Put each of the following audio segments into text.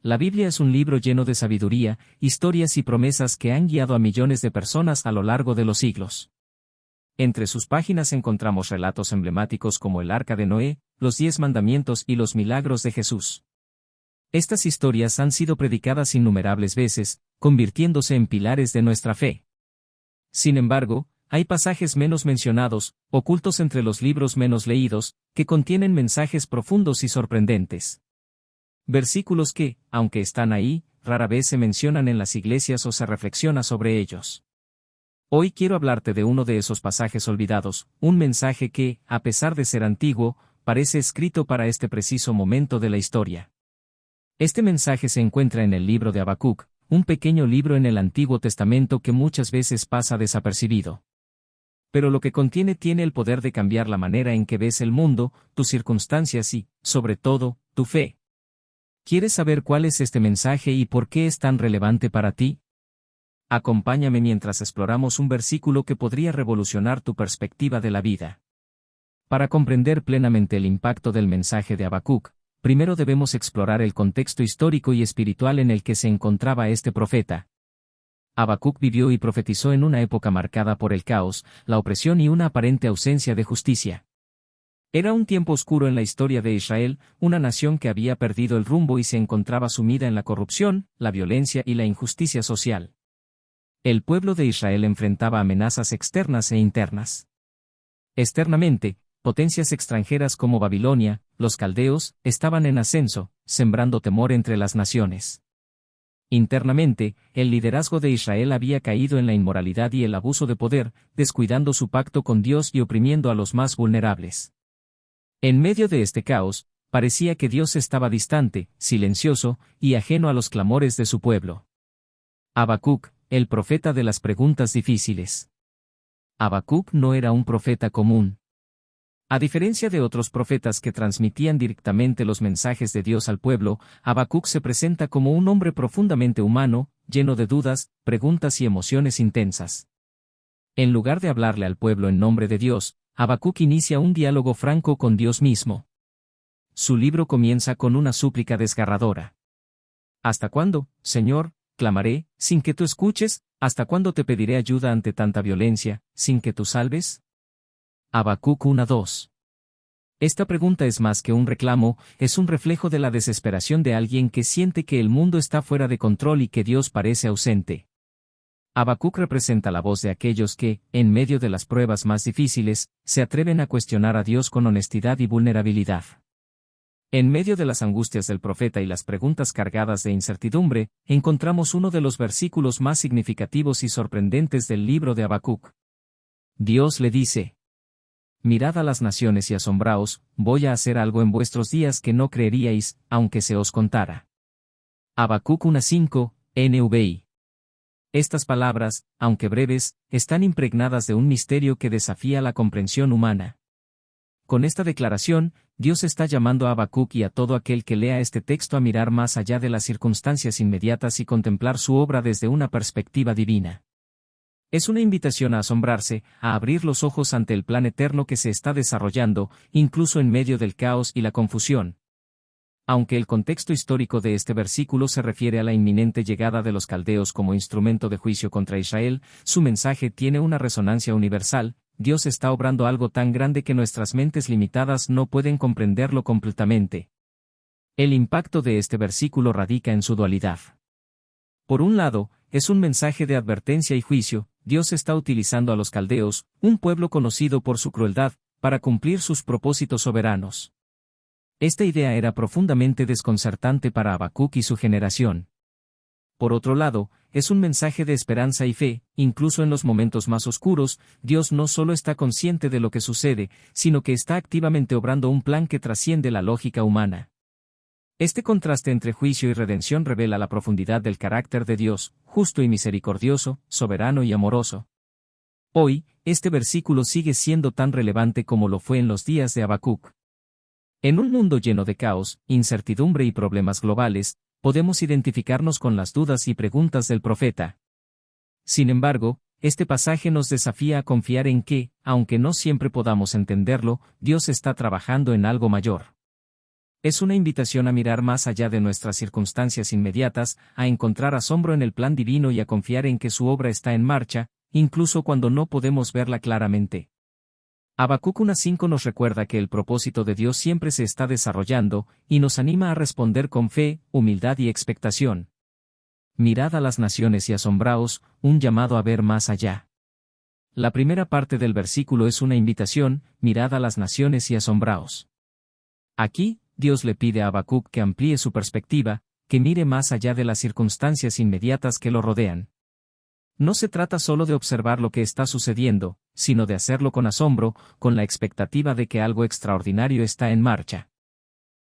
La Biblia es un libro lleno de sabiduría, historias y promesas que han guiado a millones de personas a lo largo de los siglos. Entre sus páginas encontramos relatos emblemáticos como el Arca de Noé, los 10 mandamientos y los milagros de Jesús. Estas historias han sido predicadas innumerables veces, convirtiéndose en pilares de nuestra fe. Sin embargo, hay pasajes menos mencionados, ocultos entre los libros menos leídos, que contienen mensajes profundos y sorprendentes. Versículos que, aunque están ahí, rara vez se mencionan en las iglesias o se reflexiona sobre ellos. Hoy quiero hablarte de uno de esos pasajes olvidados, un mensaje que, a pesar de ser antiguo, parece escrito para este preciso momento de la historia. Este mensaje se encuentra en el libro de Habacuc, un pequeño libro en el Antiguo Testamento que muchas veces pasa desapercibido. Pero lo que contiene tiene el poder de cambiar la manera en que ves el mundo, tus circunstancias y, sobre todo, tu fe. ¿Quieres saber cuál es este mensaje y por qué es tan relevante para ti? Acompáñame mientras exploramos un versículo que podría revolucionar tu perspectiva de la vida. Para comprender plenamente el impacto del mensaje de Habacuc, primero debemos explorar el contexto histórico y espiritual en el que se encontraba este profeta. Habacuc vivió y profetizó en una época marcada por el caos, la opresión y una aparente ausencia de justicia. Era un tiempo oscuro en la historia de Israel, una nación que había perdido el rumbo y se encontraba sumida en la corrupción, la violencia y la injusticia social. El pueblo de Israel enfrentaba amenazas externas e internas. Externamente, potencias extranjeras como Babilonia, los caldeos, estaban en ascenso, sembrando temor entre las naciones. Internamente, el liderazgo de Israel había caído en la inmoralidad y el abuso de poder, descuidando su pacto con Dios y oprimiendo a los más vulnerables. En medio de este caos, parecía que Dios estaba distante, silencioso, y ajeno a los clamores de su pueblo. Habacuc, el profeta de las preguntas difíciles. Habacuc no era un profeta común. A diferencia de otros profetas que transmitían directamente los mensajes de Dios al pueblo, Habacuc se presenta como un hombre profundamente humano, lleno de dudas, preguntas y emociones intensas. En lugar de hablarle al pueblo en nombre de Dios, Habacuc inicia un diálogo franco con Dios mismo. Su libro comienza con una súplica desgarradora. ¿Hasta cuándo, Señor, clamaré, sin que tú escuches? ¿Hasta cuándo te pediré ayuda ante tanta violencia, sin que tú salves? Habacuc 1:2. Esta pregunta es más que un reclamo, es un reflejo de la desesperación de alguien que siente que el mundo está fuera de control y que Dios parece ausente. Habacuc representa la voz de aquellos que, en medio de las pruebas más difíciles, se atreven a cuestionar a Dios con honestidad y vulnerabilidad. En medio de las angustias del profeta y las preguntas cargadas de incertidumbre, encontramos uno de los versículos más significativos y sorprendentes del libro de Habacuc. Dios le dice: Mirad a las naciones y asombraos, voy a hacer algo en vuestros días que no creeríais, aunque se os contara. Habacuc 1:5, NVI. Estas palabras, aunque breves, están impregnadas de un misterio que desafía la comprensión humana. Con esta declaración, Dios está llamando a Habacuc y a todo aquel que lea este texto a mirar más allá de las circunstancias inmediatas y contemplar su obra desde una perspectiva divina. Es una invitación a asombrarse, a abrir los ojos ante el plan eterno que se está desarrollando, incluso en medio del caos y la confusión. Aunque el contexto histórico de este versículo se refiere a la inminente llegada de los caldeos como instrumento de juicio contra Israel, su mensaje tiene una resonancia universal. Dios está obrando algo tan grande que nuestras mentes limitadas no pueden comprenderlo completamente. El impacto de este versículo radica en su dualidad. Por un lado, es un mensaje de advertencia y juicio. Dios está utilizando a los caldeos, un pueblo conocido por su crueldad, para cumplir sus propósitos soberanos. Esta idea era profundamente desconcertante para Habacuc y su generación. Por otro lado, es un mensaje de esperanza y fe. Incluso en los momentos más oscuros, Dios no solo está consciente de lo que sucede, sino que está activamente obrando un plan que trasciende la lógica humana. Este contraste entre juicio y redención revela la profundidad del carácter de Dios, justo y misericordioso, soberano y amoroso. Hoy, este versículo sigue siendo tan relevante como lo fue en los días de Habacuc. En un mundo lleno de caos, incertidumbre y problemas globales, podemos identificarnos con las dudas y preguntas del profeta. Sin embargo, este pasaje nos desafía a confiar en que, aunque no siempre podamos entenderlo, Dios está trabajando en algo mayor. Es una invitación a mirar más allá de nuestras circunstancias inmediatas, a encontrar asombro en el plan divino y a confiar en que su obra está en marcha, incluso cuando no podemos verla claramente. Habacuc 1:5 nos recuerda que el propósito de Dios siempre se está desarrollando, y nos anima a responder con fe, humildad y expectación. Mirad a las naciones y asombraos, un llamado a ver más allá. La primera parte del versículo es una invitación, mirad a las naciones y asombraos. Aquí, Dios le pide a Habacuc que amplíe su perspectiva, que mire más allá de las circunstancias inmediatas que lo rodean. No se trata solo de observar lo que está sucediendo, sino de hacerlo con asombro, con la expectativa de que algo extraordinario está en marcha.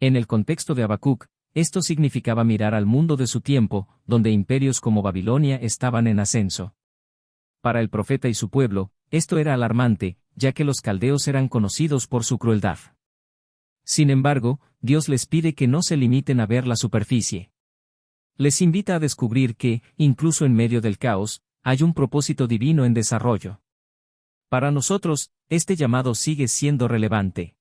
En el contexto de Habacuc, esto significaba mirar al mundo de su tiempo, donde imperios como Babilonia estaban en ascenso. Para el profeta y su pueblo, esto era alarmante, ya que los caldeos eran conocidos por su crueldad. Sin embargo, Dios les pide que no se limiten a ver la superficie. Les invita a descubrir que, incluso en medio del caos, hay un propósito divino en desarrollo. Para nosotros, este llamado sigue siendo relevante.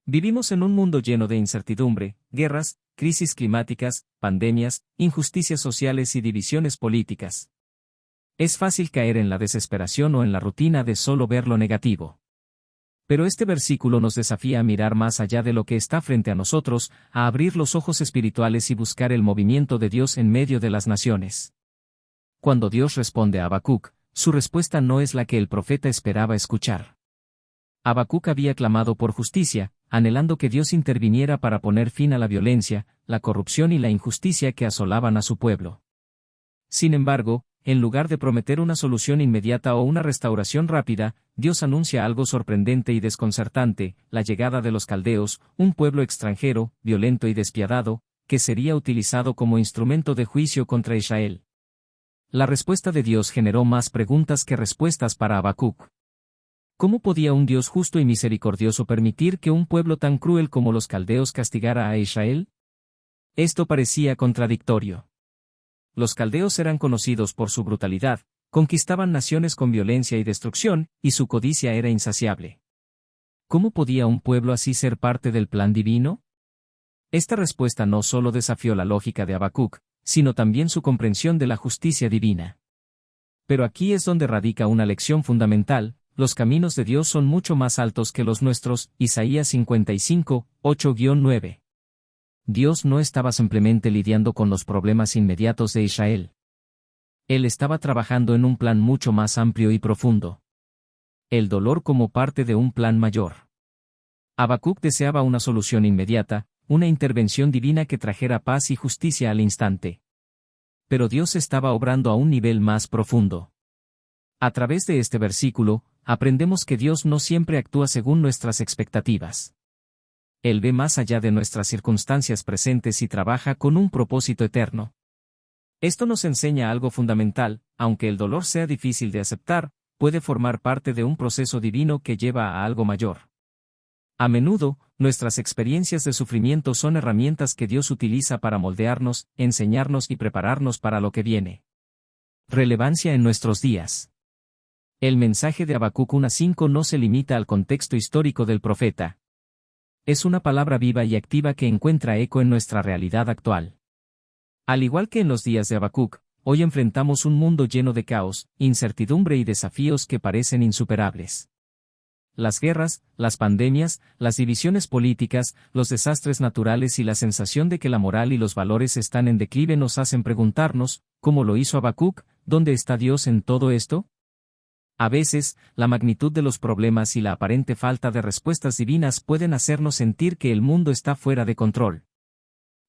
Vivimos en un mundo lleno de incertidumbre, guerras, crisis climáticas, pandemias, injusticias sociales y divisiones políticas. Es fácil caer en la desesperación o en la rutina de solo ver lo negativo. Pero este versículo nos desafía a mirar más allá de lo que está frente a nosotros, a abrir los ojos espirituales y buscar el movimiento de Dios en medio de las naciones. Cuando Dios responde a Habacuc, su respuesta no es la que el profeta esperaba escuchar. Habacuc había clamado por justicia, anhelando que Dios interviniera para poner fin a la violencia, la corrupción y la injusticia que asolaban a su pueblo. Sin embargo, en lugar de prometer una solución inmediata o una restauración rápida, Dios anuncia algo sorprendente y desconcertante, la llegada de los caldeos, un pueblo extranjero, violento y despiadado, que sería utilizado como instrumento de juicio contra Israel. La respuesta de Dios generó más preguntas que respuestas para Habacuc. ¿Cómo podía un Dios justo y misericordioso permitir que un pueblo tan cruel como los caldeos castigara a Israel? Esto parecía contradictorio. Los caldeos eran conocidos por su brutalidad, conquistaban naciones con violencia y destrucción, y su codicia era insaciable. ¿Cómo podía un pueblo así ser parte del plan divino? Esta respuesta no solo desafió la lógica de Habacuc, sino también su comprensión de la justicia divina. Pero aquí es donde radica una lección fundamental: los caminos de Dios son mucho más altos que los nuestros. Isaías 55, 8-9. Dios no estaba simplemente lidiando con los problemas inmediatos de Israel. Él estaba trabajando en un plan mucho más amplio y profundo. El dolor como parte de un plan mayor. Habacuc deseaba una solución inmediata, una intervención divina que trajera paz y justicia al instante. Pero Dios estaba obrando a un nivel más profundo. A través de este versículo, aprendemos que Dios no siempre actúa según nuestras expectativas. Él ve más allá de nuestras circunstancias presentes y trabaja con un propósito eterno. Esto nos enseña algo fundamental: aunque el dolor sea difícil de aceptar, puede formar parte de un proceso divino que lleva a algo mayor. A menudo, nuestras experiencias de sufrimiento son herramientas que Dios utiliza para moldearnos, enseñarnos y prepararnos para lo que viene. Relevancia en nuestros días. El mensaje de Habacuc 1:5 no se limita al contexto histórico del profeta. Es una palabra viva y activa que encuentra eco en nuestra realidad actual. Al igual que en los días de Habacuc, hoy enfrentamos un mundo lleno de caos, incertidumbre y desafíos que parecen insuperables. Las guerras, las pandemias, las divisiones políticas, los desastres naturales y la sensación de que la moral y los valores están en declive nos hacen preguntarnos, ¿cómo lo hizo Habacuc? ¿Dónde está Dios en todo esto? A veces, la magnitud de los problemas y la aparente falta de respuestas divinas pueden hacernos sentir que el mundo está fuera de control.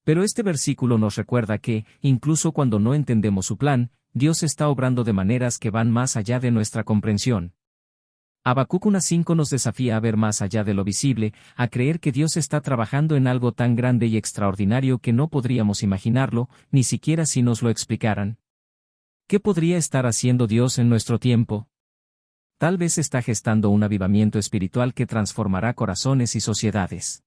Pero este versículo nos recuerda que, incluso cuando no entendemos su plan, Dios está obrando de maneras que van más allá de nuestra comprensión. Habacuc 1:5 nos desafía a ver más allá de lo visible, a creer que Dios está trabajando en algo tan grande y extraordinario que no podríamos imaginarlo, ni siquiera si nos lo explicaran. ¿Qué podría estar haciendo Dios en nuestro tiempo? Tal vez está gestando un avivamiento espiritual que transformará corazones y sociedades.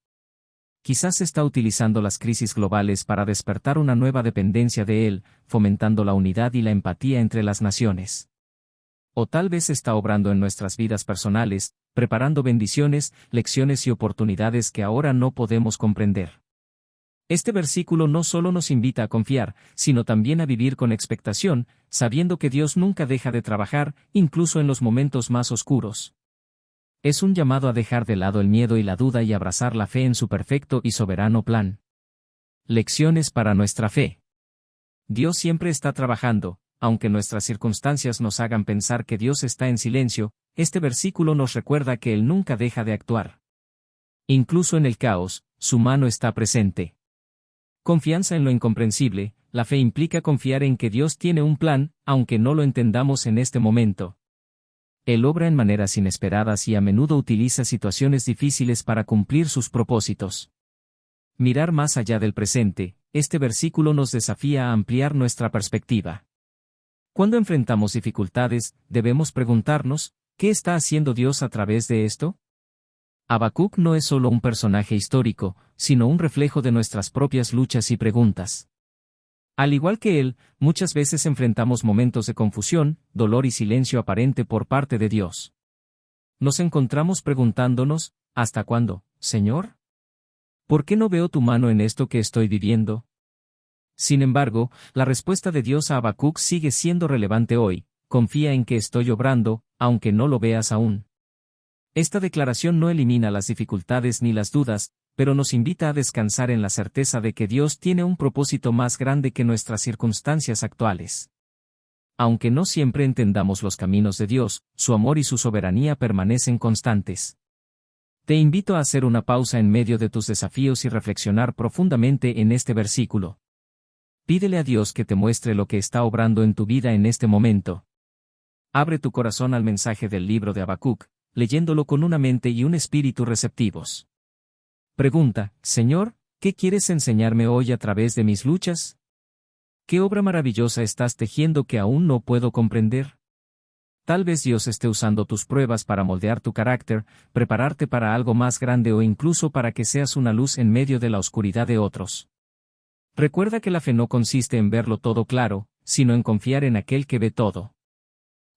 Quizás está utilizando las crisis globales para despertar una nueva dependencia de Él, fomentando la unidad y la empatía entre las naciones. O tal vez está obrando en nuestras vidas personales, preparando bendiciones, lecciones y oportunidades que ahora no podemos comprender. Este versículo no solo nos invita a confiar, sino también a vivir con expectación, sabiendo que Dios nunca deja de trabajar, incluso en los momentos más oscuros. Es un llamado a dejar de lado el miedo y la duda y abrazar la fe en su perfecto y soberano plan. Lecciones para nuestra fe. Dios siempre está trabajando, aunque nuestras circunstancias nos hagan pensar que Dios está en silencio, este versículo nos recuerda que Él nunca deja de actuar. Incluso en el caos, su mano está presente. Confianza en lo incomprensible, la fe implica confiar en que Dios tiene un plan, aunque no lo entendamos en este momento. Él obra en maneras inesperadas y a menudo utiliza situaciones difíciles para cumplir sus propósitos. Mirar más allá del presente, este versículo nos desafía a ampliar nuestra perspectiva. Cuando enfrentamos dificultades, debemos preguntarnos, ¿qué está haciendo Dios a través de esto? Habacuc no es solo un personaje histórico, sino un reflejo de nuestras propias luchas y preguntas. Al igual que él, muchas veces enfrentamos momentos de confusión, dolor y silencio aparente por parte de Dios. Nos encontramos preguntándonos, ¿hasta cuándo, Señor? ¿Por qué no veo tu mano en esto que estoy viviendo? Sin embargo, la respuesta de Dios a Habacuc sigue siendo relevante hoy: confía en que estoy obrando, aunque no lo veas aún. Esta declaración no elimina las dificultades ni las dudas, pero nos invita a descansar en la certeza de que Dios tiene un propósito más grande que nuestras circunstancias actuales. Aunque no siempre entendamos los caminos de Dios, su amor y su soberanía permanecen constantes. Te invito a hacer una pausa en medio de tus desafíos y reflexionar profundamente en este versículo. Pídele a Dios que te muestre lo que está obrando en tu vida en este momento. Abre tu corazón al mensaje del libro de Habacuc, leyéndolo con una mente y un espíritu receptivos. Pregunta, Señor, ¿qué quieres enseñarme hoy a través de mis luchas? ¿Qué obra maravillosa estás tejiendo que aún no puedo comprender? Tal vez Dios esté usando tus pruebas para moldear tu carácter, prepararte para algo más grande o incluso para que seas una luz en medio de la oscuridad de otros. Recuerda que la fe no consiste en verlo todo claro, sino en confiar en aquel que ve todo.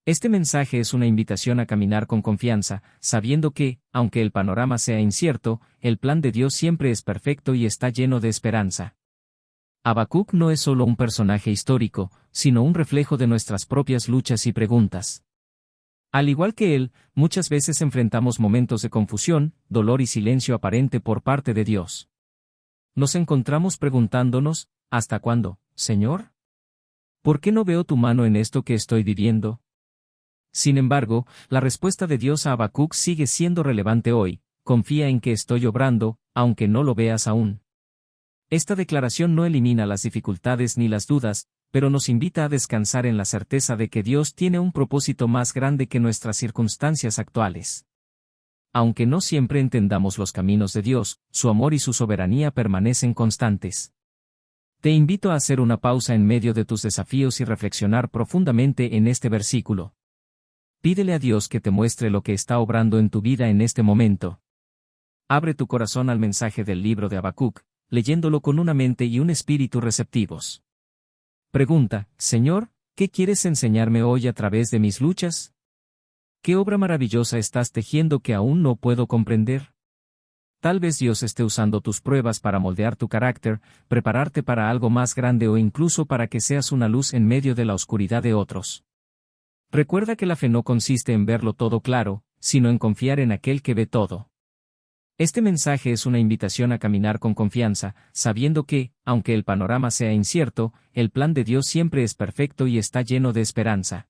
Este mensaje es una invitación a caminar con confianza, sabiendo que, aunque el panorama sea incierto, el plan de Dios siempre es perfecto y está lleno de esperanza. Habacuc no es solo un personaje histórico, sino un reflejo de nuestras propias luchas y preguntas. Al igual que él, muchas veces enfrentamos momentos de confusión, dolor y silencio aparente por parte de Dios. Nos encontramos preguntándonos, ¿hasta cuándo, Señor? ¿Por qué no veo tu mano en esto que estoy viviendo? Sin embargo, la respuesta de Dios a Habacuc sigue siendo relevante hoy: confía en que estoy obrando, aunque no lo veas aún. Esta declaración no elimina las dificultades ni las dudas, pero nos invita a descansar en la certeza de que Dios tiene un propósito más grande que nuestras circunstancias actuales. Aunque no siempre entendamos los caminos de Dios, su amor y su soberanía permanecen constantes. Te invito a hacer una pausa en medio de tus desafíos y reflexionar profundamente en este versículo. Pídele a Dios que te muestre lo que está obrando en tu vida en este momento. Abre tu corazón al mensaje del libro de Habacuc, leyéndolo con una mente y un espíritu receptivos. Pregunta, Señor, ¿qué quieres enseñarme hoy a través de mis luchas? ¿Qué obra maravillosa estás tejiendo que aún no puedo comprender? Tal vez Dios esté usando tus pruebas para moldear tu carácter, prepararte para algo más grande o incluso para que seas una luz en medio de la oscuridad de otros. Recuerda que la fe no consiste en verlo todo claro, sino en confiar en aquel que ve todo. Este mensaje es una invitación a caminar con confianza, sabiendo que, aunque el panorama sea incierto, el plan de Dios siempre es perfecto y está lleno de esperanza.